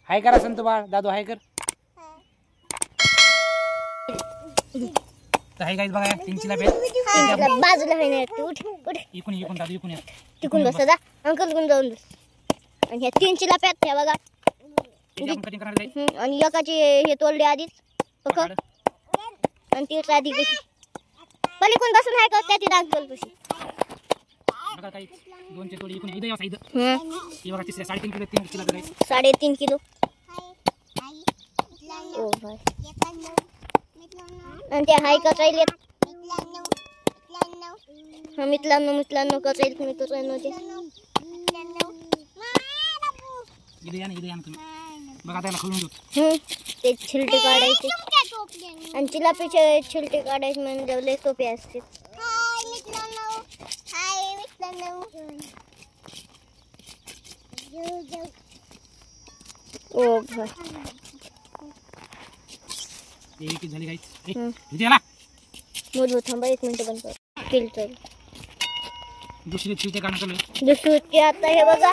हाय करा संत बाळ दादू हाय कर. तर हाय गाइस बघा तीनचीला भेट बाजूला आहे ना. उठ उठ इकून इकून दादू इकून तिकून बस दादा. अंकल कोण जाऊन बस. आणि ह्या तीनचीला पॅक ठेवा बघा. कटिंग करायला जाईल. आणि एकाची हे तोडले आधीच पकड. आणि ती आधी कशी पलीकडून बसून आहे का त्याची दाखल कशी बघा काही दोनचे तोडी इकून इथे या साईड. ही बघा तिसऱ्या 3.5 किलो 3 किलो करायचं. 3.5 किलो. ओ भाई आणि ते हाय कचायलेत. हा मित्रांनो कचायलेत मित्रांनो ते. इथे या ना तुम्ही बघा त्याला खोलून घेऊ. ते छिलटे काढायचे आणि चिलापीचे छिलटे काढायचे म्हणजे लय सोपे असते. ओ भाई एक झाली गाइस. इथे आला मोजू थांबा 1 मिनिट बंद कर. फिल्टर दुसरी चिवटे काढणं चालू आहे. दुसरी ते आता हे बघा.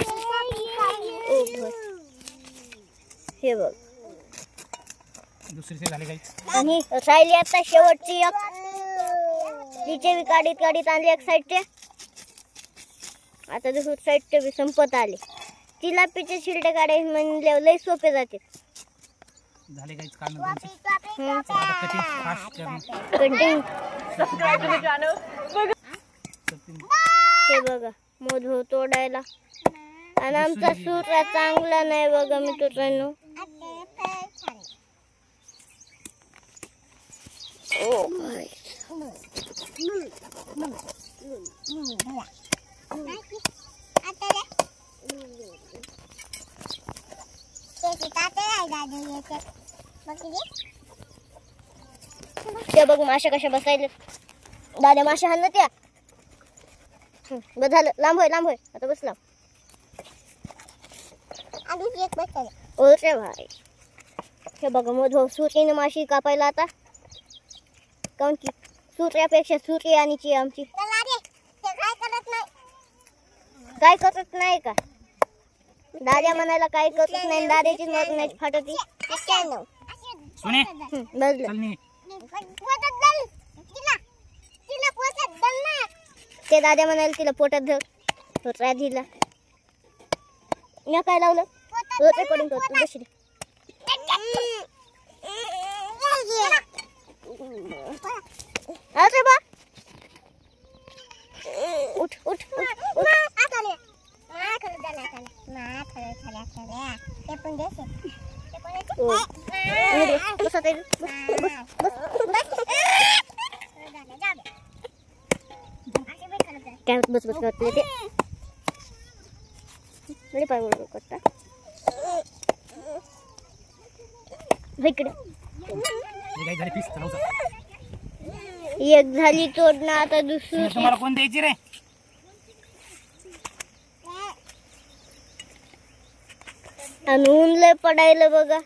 ओ भाई हे बघ दुसरी से झाली गाइस. आणि राहिली आता शेवटची एक. तिचे बी काढीत आणली एक साईडचे. आता दुसरी साईडचे बी संपत आले. चिलापीचे छिलटे काढायचे म्हणजे लय सोपे जाते. झाले गाइस काढणं तुमचे. कटिंग फास्ट करणं. कटिंग हे बघा मोजू तोडायला. आणि आमचा सूत्र चांगला नाही बघा मित्रांनो. ओ भाई ते बघ माशा कशा बसायले. दादा माशा हाण ना त्या. बस झालं. लांब होय आता बसला. ओके भाई हे बघा मोठं सुरीने माशी कापायला आता. काऊन की सुऱ्यापेक्षा सुरी आणि ची आमची काय करत नाही का. दादा म्हणायला काय करत नाही. दादाचीच मत नाही फाटती. सोने बसलं ते दादा म्हणायला तिला पोटात धर. राधीला मी काय लावलं रेकॉर्डिंग करतो. बसली अरे बा उठ उठ उठ बस बस करते ते. बरे पाय वर करता इकडे. एक झाली तोडणं आता दुसरी. तुम्हाला कोण द्यायची रे. आणि ऊन लय पडायला बघा.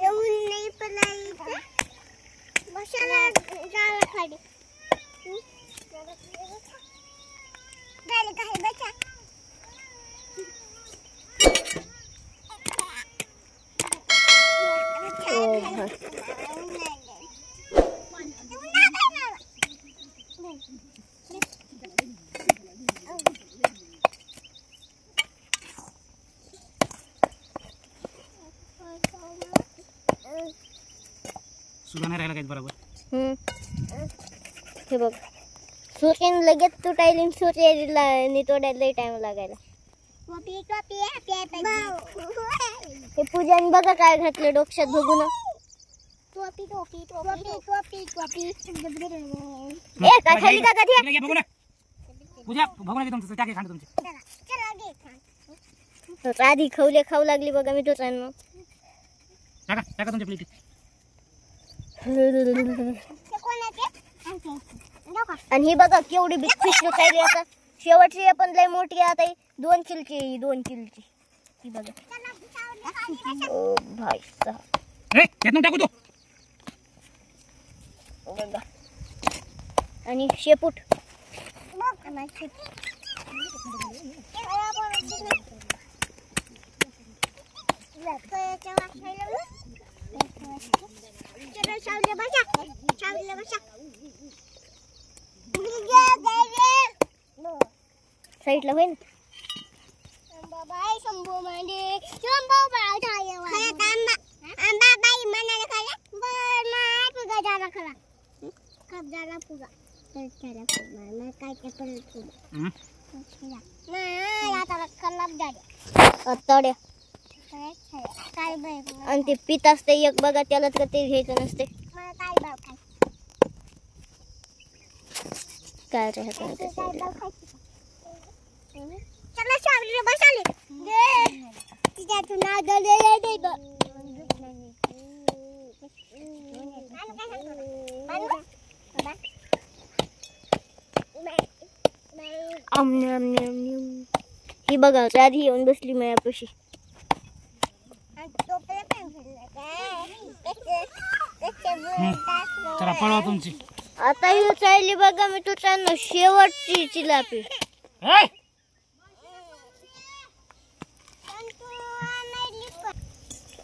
ऊन नाही पडायचं बसायला जायला खाली. सुद्धा नाही राहिला काही बरोबर. हे बघ सूर्यन लगेच तुटायली. सूर्याला तोडायला टाइम लागायला. हे पूजाने बघा काय घातलं डोक्यात बघू ना. काय खाली का कधी बघू ना पूजा बघू ना तुमचं टाके खाण तुमचे. आधी खवले खाऊ लागली बघा मी तो चान. टाका टाका तुमच्या प्लेटीत. आणि ही बघा केवढी बिग फिश खायली. आता शेवटची पण लय मोठी आता 2 किलोची 2 किलोची. ही बघा ओ भाई साहब. ए यातून टाकू तो. बघा आणि शेपूट. साईडला होय ना. आतड्या आणि ते पीत असते एक बघा, त्याला तर ते घ्यायचं नसते. काय ही बघा आधी येऊन बसली मायापाशी. चला पळवा तुमची. आता ही चालली बघा मी तुझ्या शेवटची चिलापी.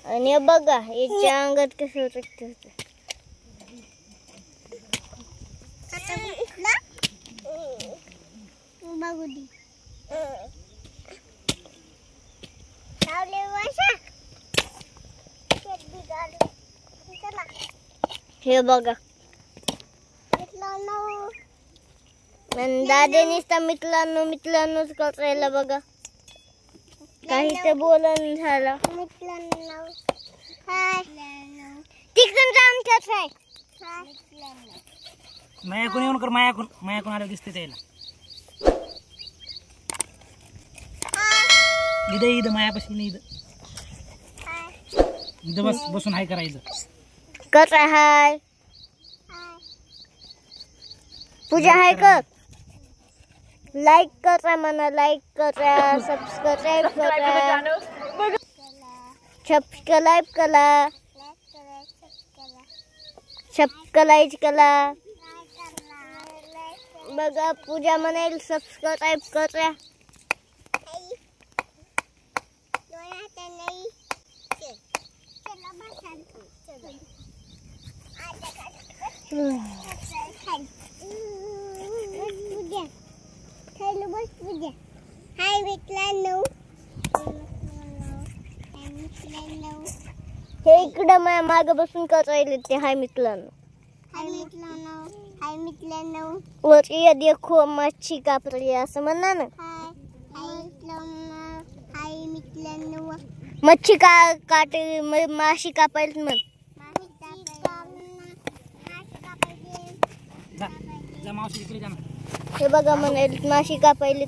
आणि बघा याच्या अंगात कसं होतं. हे बघा दादे नुसता मित्रांनोच करायला बघा. काही तर बोलून झालं. तिकडून जाऊन खेळ. मायाकून येऊन कर. मायाकून आलं दिसते त्याला. इथं मायापाशी नाही. इथं बसून हाय करायचं. कसा हाय पूजा हाय कर. लाईक करा म्हणा. लाईक करा. सबस्क्राईब करा. सबस्क्राईब करा. सबस्क्राईब करा. बघा पूजा म्हणाल सबस्क्राईब करा. हाय मित्रांनो. हे इकडं माग बसून करायले ते. हाय मित्रांनो. वरती देखो मच्छी कापली असं म्हणा ना. मच्छी काटे माशी कापायला म्हण. मावशी इकडे जा ना. हे बघा म्हणाल माशी कापायली.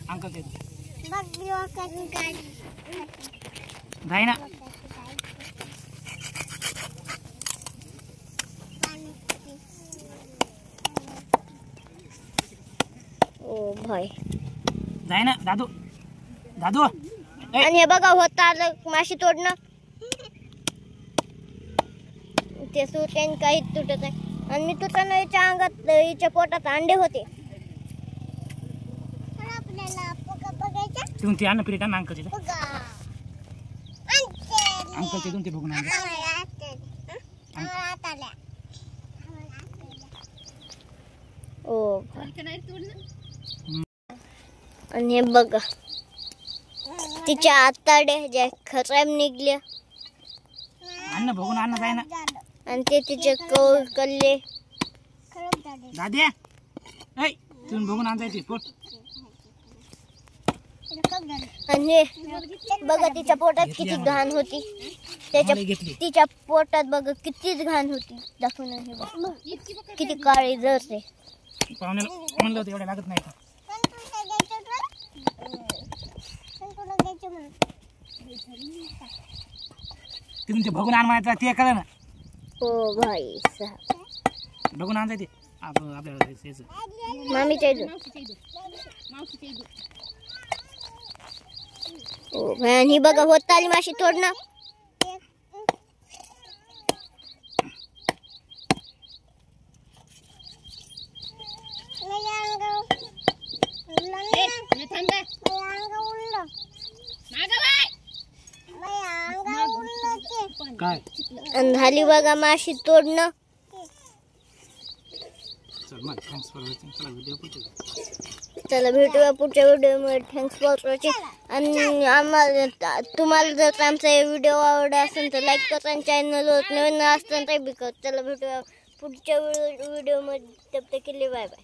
अंकल जाय ना. ओ भाई जाय ना दादू. आणि हे बघा होत आलं माशी तोडणं. ते सुट्याने काही तुटत आहे. आणि मी तुझ्या याच्या अंगात हिच्या पोटात अंडे होते. तिथून ते अन्न पिरिट ना अंकलचे. तिथून ते बघून ओ आणि हे बघा तिच्या आताड्या ज्या खराब निघल्या. अन्न बघून अन्न जाय ना. आणि ते तिचे कल्ले दाद्या तिथून बघून आणायचे पोट. आणि बघा तिच्या पोटात किती घाण होती. तिच्या पोटात बघा कितीच घाण होती. दाखवून हे बघा किती काळी जरते. पाहुण्याला म्हणलं होतं एवढ्या लागत नाही का. तिथून ते बघून आण म्हणायचं ते कळलं ना. हो भाई बघून आण ते आपल्याला मामीच्या इथून. हो भाई आणि बघा होत आली माशी तोडणं. काय आणि झाली बघा माशी तोडणं. चल मग थँक्स फॉर वॉचिंग. चला व्हिडिओ पुढे. चला भेटूया पुढच्या व्हिडिओमध्ये. Thanks for watching. आणि आम्हाला तुम्हाला जर आमचा व्हिडिओ आवडला असेल तर लाईक करा आणि चॅनलवर नवीन असताना ते बी करा. चला भेटूया पुढच्या व्हिडिओमध्ये. तब तक के लिए बाय बाय.